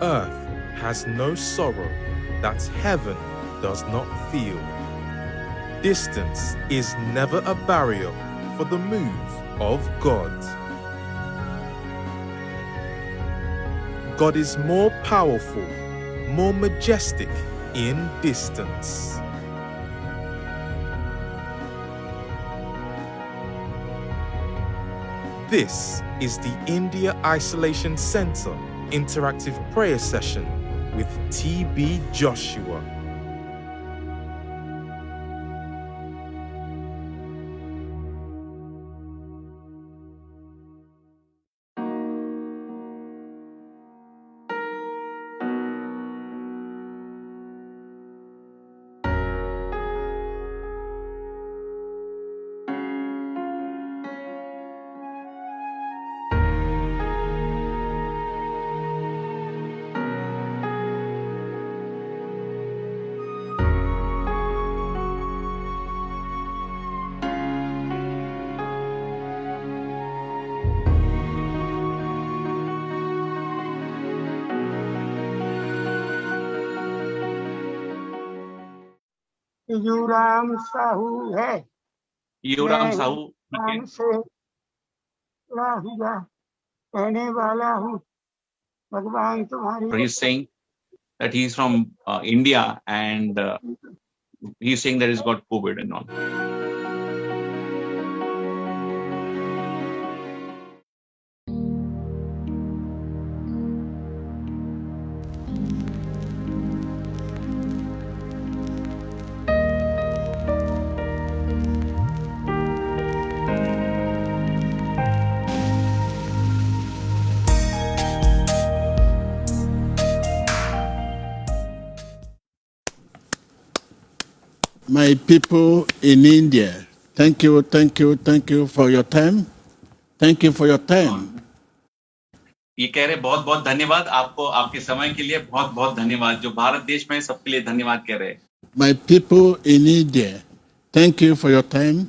earth has no sorrow that heaven does not feel. Distance is never a barrier for the move of God. God is more powerful, more majestic in distance. This is the India Isolation Center interactive prayer session with TB Joshua. युराम Sahu है युराम साहू नाम से हुआ कहने वाला हूँ भगवान तुम्हारी he's saying that he's from India and he's saying that he's got COVID and all. My people in India, thank you for your time. Thank you for your time. ये कह रहे बहुत बहुत धन्यवाद आपको, आपके समय के लिए बहुत बहुत धन्यवाद। जो भारत देश में सबके लिए धन्यवाद कह रहे हैं। My people in India, thank you for your time.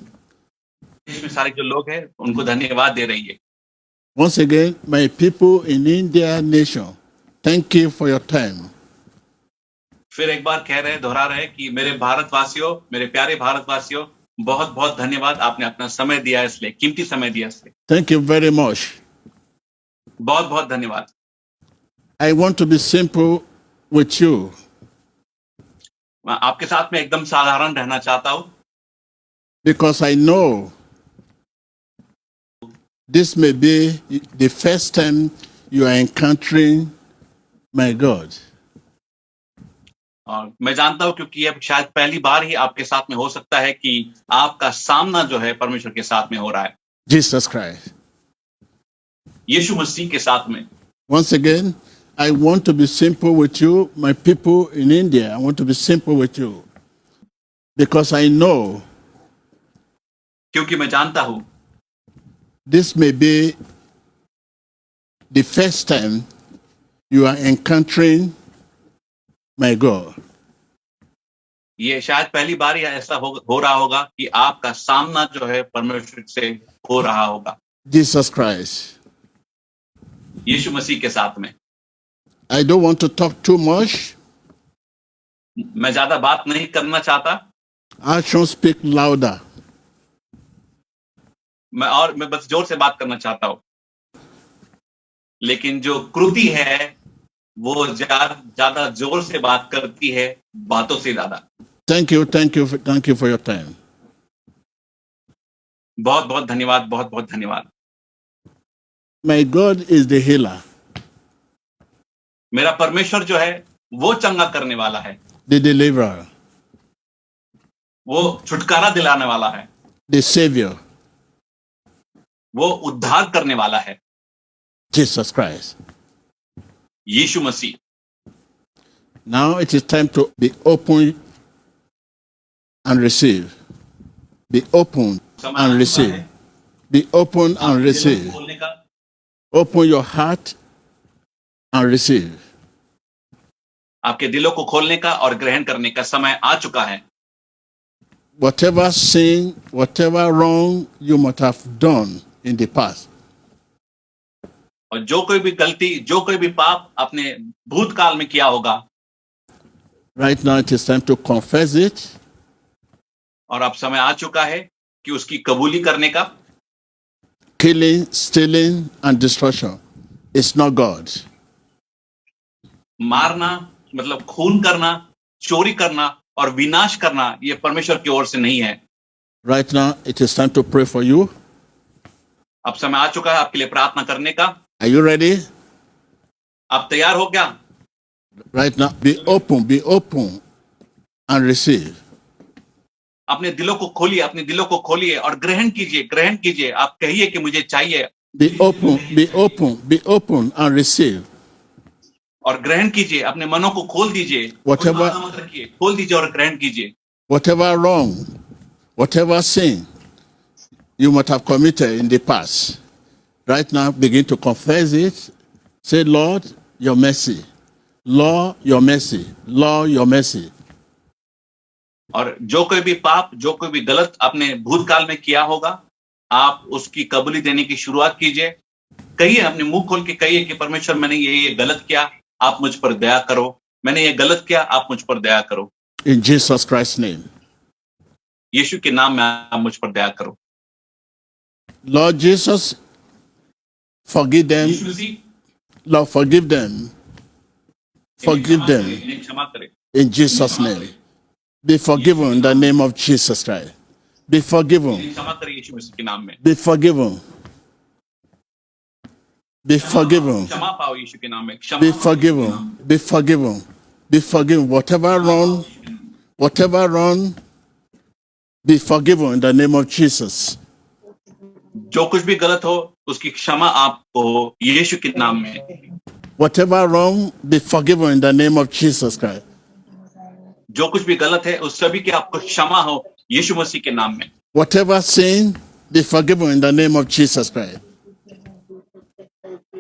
देश में सारे जो लोग हैं उनको धन्यवाद दे रही है। Once again, my people in India nation, thank you for your time. फिर एक बार कह रहे हैं, दोहरा रहे हैं कि मेरे भारतवासियों, मेरे प्यारे भारतवासियों, बहुत बहुत धन्यवाद, आपने अपना समय दिया इसलिए, कीमती समय दिया इसलिए। Thank you very much. बहुत बहुत धन्यवाद। I want to be simple with you. मैं आपके साथ में एकदम साधारण रहना चाहता हूं, Because I know this may be the first time you are encountering my God. और मैं जानता हूं क्योंकि अब शायद पहली बार ही आपके साथ में हो सकता है कि आपका सामना जो है परमेश्वर के साथ में हो रहा है। Jesus Christ. यीशु मसीह के साथ में। Once again, I want to be simple with you, my people in India. I want to be simple with you. Because I know क्योंकि मैं जानता हूं this may be the first time you are encountering my God. ये शायद पहली बार ही ऐसा हो रहा होगा कि आपका सामना जो है परमेश्वर से हो रहा होगा। Jesus Christ. यीशु मसीह के साथ में। I don't want to talk too much. मैं ज्यादा बात नहीं करना चाहता। Actions speak louder. मैं बस जोर से बात करना चाहता हूं, लेकिन जो कृति है वो ज्यादा जोर से बात करती है बातों से ज्यादा। Thank you for your time. बहुत बहुत धन्यवाद, बहुत बहुत धन्यवाद। My God is the healer. मेरा परमेश्वर जो है वो चंगा करने वाला है, The deliverer. वो छुटकारा दिलाने वाला है, The savior. वो उद्धार करने वाला है। Jesus Christ. Yeshu Masih. Now it is time to be open and receive. Be open and receive. Be open and receive. Open your heart and receive. आपके दिलों को खोलने का और ग्रहण करने का समय आ चुका है। Whatever sin, whatever wrong you might have done in the past, और जो कोई भी गलती, जो कोई भी पाप अपने भूतकाल में किया होगा, right now it is time to confess it. और अब समय आ चुका है कि उसकी कबूली करने का। Killing, stealing, and destruction is not God. मारना मतलब खून करना, चोरी करना और विनाश करना, ये परमेश्वर की ओर से नहीं है। Right now it is time to pray for you. अब समय आ चुका है आपके लिए प्रार्थना करने का। Are you ready? आप तैयार हो क्या? Right now, be open and receive. अपने दिलों को खोलिए, अपने दिलों को खोलिए और ग्रहण कीजिए। आप कहिए कि मुझे चाहिए। Be open and receive. और ग्रहण कीजिए, अपने मनों को खोल दीजिए। Whatever- मत रखिए, खोल दीजिए और ग्रहण कीजिए। Whatever wrong, whatever sin you might have committed in the past, right now begin to confess it. Say, Lord, your mercy. Lord, your mercy. Lord, your mercy. और जो कोई भी पाप, जो कोई भी गलत अपने भूतकाल में किया होगा, आप उसकी कबूली देने की शुरुआत कीजिए। कहिए, अपने मुंह खोल के कहिए कि परमेश्वर मैंने ये गलत किया, आप मुझ पर दया करो। मैंने ये गलत किया, आप मुझ पर दया करो। In Jesus Christ's name. यीशु के नाम में आप मुझ पर दया करो। Lord Jesus, forgive them. यीशु मसीह, Lord, forgive them. Forgive them इन्हें क्षमा करें। in Jesus' name. Be forgiven in the name of Jesus Christ. Be forgiven. इन्हें क्षमा करें यीशु मसीह के नाम में। Be forgiven. Be forgiven. क्षमा पाओ यीशु के नाम में। क्षमा Be पाओ forgiven. Be forgiven. Be forgiven. Whatever wrong, be forgiven in the name of Jesus. जो कुछ भी गलत हो उसकी क्षमा आपको हो यीशु के नाम में। Whatever wrong, be forgiven in the name of Jesus Christ. जो कुछ भी गलत है उस सभी की आपको क्षमा हो यीशु मसीह के नाम में। Whatever sin, be forgiven in the name of Jesus Christ.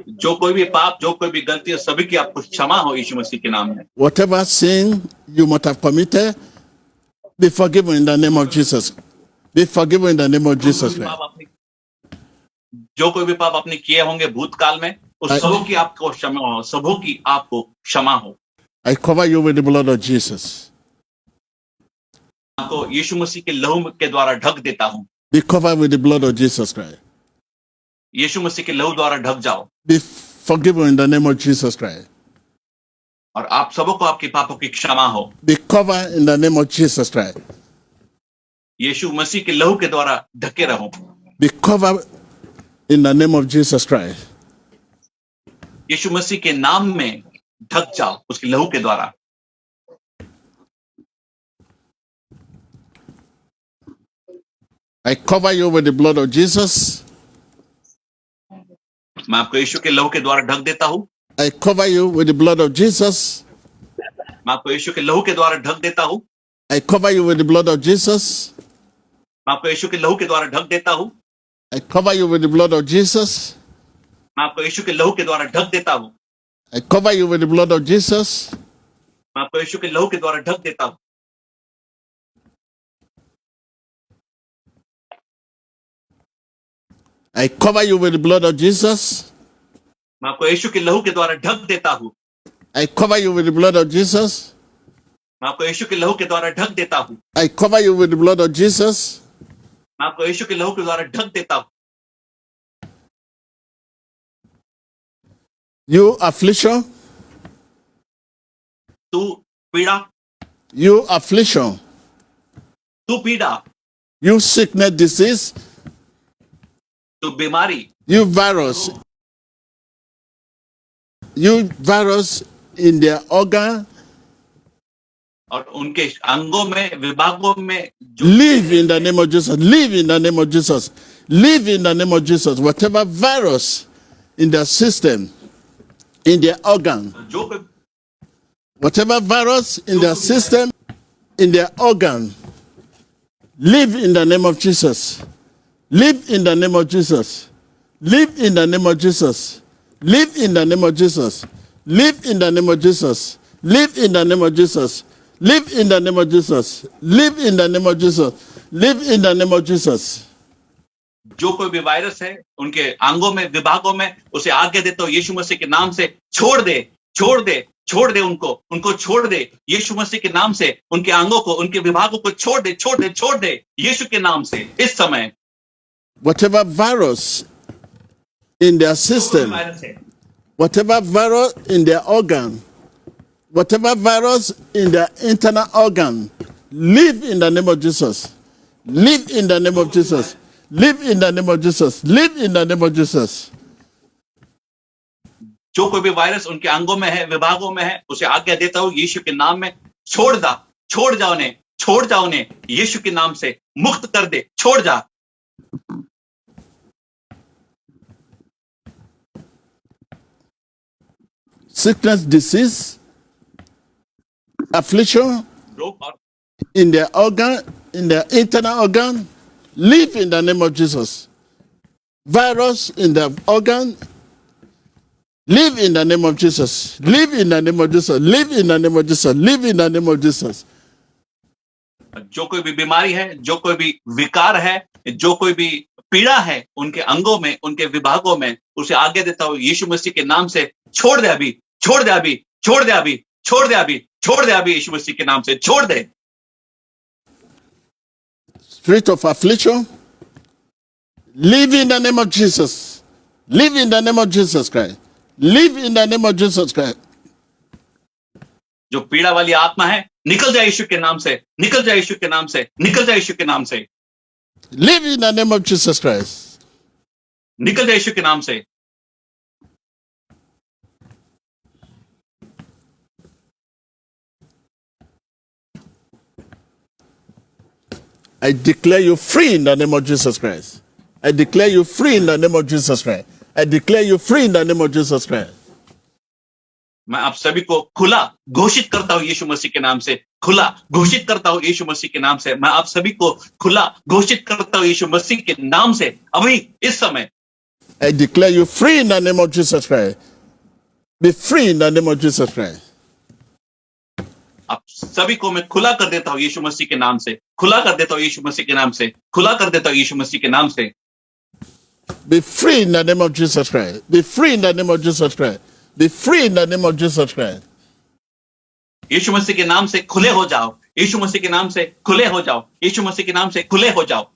जो कोई भी पाप, जो कोई भी गलती है, सभी की आपको क्षमा हो यीशु मसीह के नाम में। Whatever sin you might have committed, be forgiven in the name of Jesus. Be forgiven in the name of Jesus Christ. जो कोई भी पाप आपने किए होंगे भूतकाल में, उस सबों की आपको क्षमा हो, सबों की आपको क्षमा हो। I cover you with the blood of Jesus. आपको यीशु मसीह के लहू के द्वारा ढक देता हूँ। Be covered with the blood of Jesus Christ. यीशु मसीह के लहू द्वारा ढक जाओ Be forgiven in the name of Jesus Christ. और आप सबों को आपके पापों की क्षमा हो। Be covered in the name of Jesus Christ. यीशु मसीह के लहू के द्वारा ढके रहो। Be covered in the name of Jesus Christ. यीशु मसीह के नाम में ढक जाओ उसके लहू के द्वारा। I cover you with the blood of Jesus. मैं आपको यीशु के लहू के द्वारा ढक देता हूँ। I cover you with the blood of Jesus. मैं आपको यीशु के लहू के द्वारा ढक देता हूँ। I cover you with the blood of Jesus. मैं आपको यीशु के लहू के द्वारा ढक देता हूँ। I cover you with the blood of Jesus. मैं आपको यीशु के लहू के द्वारा ढक देता हूँ। I cover you with the blood of Jesus. मैं आपको यीशु के लहू के द्वारा ढक देता हूँ। I cover you with the blood of Jesus. मैं आपको यीशु के लहू के द्वारा ढक देता हूँ। I cover you with the blood of Jesus. मैं आपको यीशु के लहू के द्वारा ढक देता हूँ। I cover you with the blood of Jesus. मैं आपको यीशु के लहू के द्वारा ढक देता हूँ। You affliction, तू पीड़ा, you affliction, तू पीड़ा, you sickness, disease, तू बीमारी, you virus in their organ, और उनके अंगों में, विभागों में जो live in the name of Jesus. Live in the name of Jesus. Live in the name of Jesus. Whatever virus in their system, in their organ, जो कोई whatever virus in their system, in their organ, live in the name of Jesus. Live in the name of Jesus. Live in the name of Jesus. Live in the name of Jesus. Live in the name of Jesus. Live in the name of Jesus. Live in the name of Jesus. Live in the name of Jesus. Live in the name of Jesus. जो कोई भी virus है उनके अंगों में, विभागों में, उसे आज्ञा देता हूं यीशु मसीह के नाम से, छोड़ दे, छोड़ दे, छोड़ दे, उनको छोड़ दे यीशु मसीह के नाम से, उनके अंगों को, उनके विभागों को छोड़ दे, छोड़ दे, छोड़ दे यीशु के नाम से इस समय। Whatever virus in their system, virus है, whatever virus in their organ, whatever virus in their internal organ, live in the name of Jesus. Live in the name of Jesus. Live in the name of Jesus. Live in the name of Jesus. जो कोई भी virus उनके अंगों में है, विभागों में है, उसे आज्ञा देता हूं यीशु के नाम में, छोड़ जा उन्हें, छोड़ जा उन्हें यीशु के नाम से, मुक्त कर दे, छोड़ जा। Sickness, disease, affliction रोग और in their organ, in their internal organ, live in the name of Jesus. Virus in the organ, live in the name of Jesus. Live in the name of Jesus. Live in the name of Jesus. Live in the name of Jesus. जो कोई भी बीमारी है, जो कोई भी विकार है, जो कोई भी पीड़ा है उनके अंगों में, उनके विभागों में, उसे आज्ञा देता हूं यीशु मसीह के नाम से, छोड़ दे अभी, छोड़ दे अभी, छोड़ दे अभी, छोड़ दे अभी, छोड़ दे अभी यीशु मसीह के नाम से, छोड़ दे। Spirit of affliction, live in the name of Jesus. Live in the name of Jesus Christ. Live in the name of Jesus Christ. जो पीड़ा वाली आत्मा है, निकल जाए यीशु के नाम से, निकल जाए यीशु के नाम से, निकल जाए यीशु के नाम से, Live in the name of Jesus Christ. निकल जाए यीशु के नाम से। I declare you free in the name of Jesus Christ. I declare you free in the name of Jesus Christ. I declare you free in the name of Jesus Christ. मैं आप सभी को खुला घोषित करता हूं यीशु मसीह के नाम से, खुला घोषित करता हूं यीशु मसीह के नाम से, मैं आप सभी को खुला घोषित करता हूं यीशु मसीह के नाम से अभी इस समय। I declare you free in the name of Jesus Christ. Be free in the name of Jesus Christ. आप सभी को मैं खुला कर देता हूं यीशु मसीह के नाम से, खुला कर देता हूं यीशु मसीह के नाम से, खुला कर देता हूं यीशु मसीह के नाम से। Be free in the name of Jesus Christ. Be free in the name of Jesus Christ. Be free in the name of Jesus Christ. यीशु मसीह के नाम से खुले हो जाओ, यीशु मसीह के नाम से खुले हो जाओ, यीशु मसीह के नाम से खुले हो जाओ।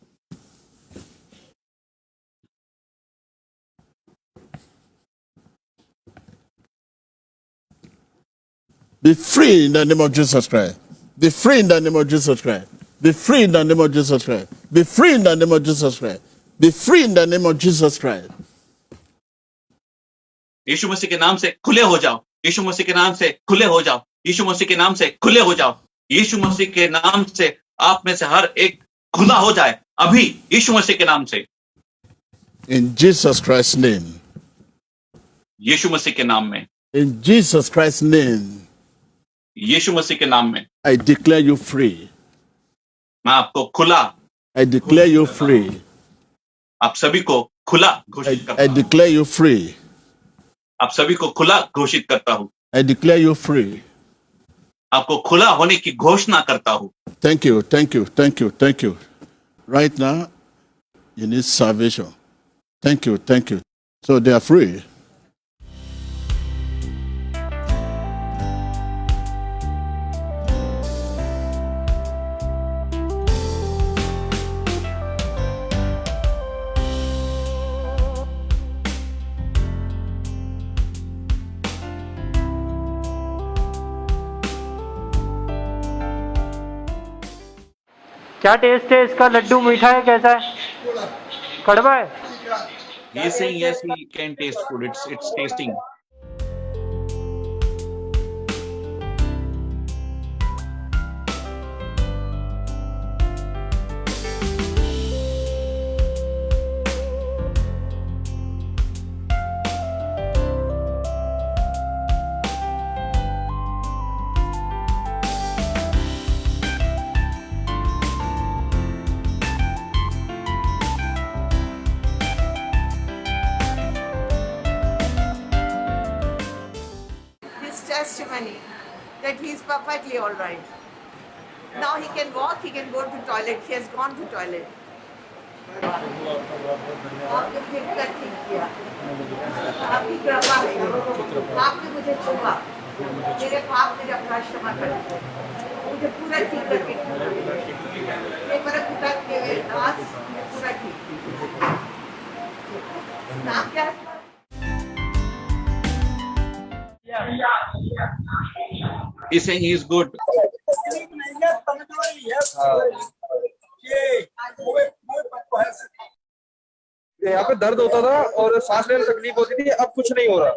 Be free in the name of Jesus Christ. Be free in the name of Jesus Christ. Be free in the name of Jesus Christ. Be free in the name of Jesus Christ. Be free in the name of Jesus Christ. यीशु मसीह के नाम से खुले हो जाओ, यीशु मसीह के नाम से खुले हो जाओ, यीशु मसीह के नाम से खुले हो जाओ, यीशु मसीह के नाम से आप में से हर एक खुला हो जाए अभी यीशु मसीह के नाम से। In Jesus Christ's name. यीशु मसीह के नाम में, In Jesus Christ's name. यीशु मसीह के नाम में I declare you free. मैं आपको खुला, I declare you free. आप सभी को खुला घोषित I करता हूं, declare you free. आप सभी को खुला घोषित करता हूं, I declare you free. आपको खुला होने की घोषणा करता हूं। Thank you, thank you, thank you, thank you. Right now, you need salvation. Thank you, thank you. So they are free. क्या टेस्ट है इसका? लड्डू मीठा है, कैसा है? कड़वा है? He is saying yes, he can taste food. It's tasting. His testimony that he is perfectly all right. Now he can walk, he can go to toilet. He has gone to toilet. आपने मुझे पूरा ठीक किया, आपकी कृपा है, आपने मुझे छुआ, मेरे पाप मेरे अपराध क्षमा कर दिए, मुझे पूरा ठीक करके ये मेरे पिता के दास मुझे पूरा ठीक किया। नाम क्या है? He's saying he is good. यहाँ पे दर्द होता था और सांस लेने में तकलीफ होती थी, अब कुछ नहीं हो रहा।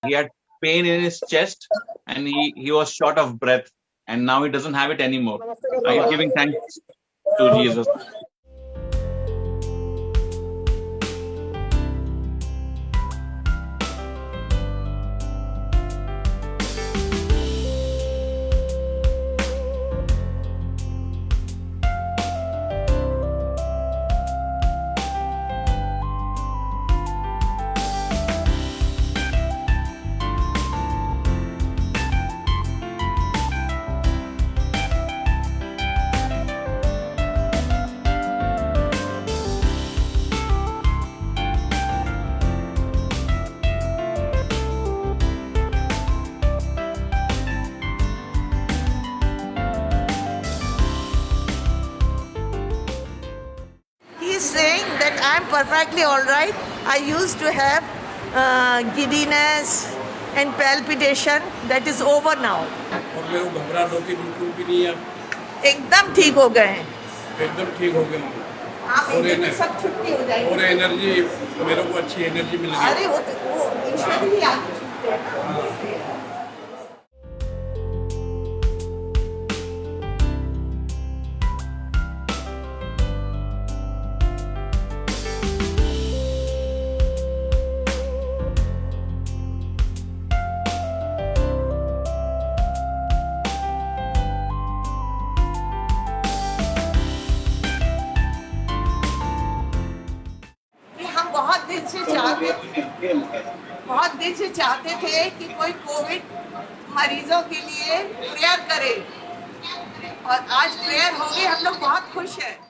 He had pain in his chest and he was short of breath, and now he doesn't have it anymore. I am giving thanks to Jesus. He's saying that I'm perfectly all right. I used to have giddiness and palpitation. That is over now. और मेरे को घबराहट होती बिल्कुल भी नहीं है, एकदम ठीक हो गए हैं। एकदम ठीक हो गई। आप और इनकी सब छुट्टी हो जाएगी। और एनर्जी, मेरे को अच्छी एनर्जी मिल गई। अरे वो ईश्वर ही आगे छूटते हैं। हम बहुत दिन से चाहते थे कि कोई कोविड मरीजों के लिए प्रेयर करे, और आज प्रेयर हो गई। हम लोग बहुत खुश हैं।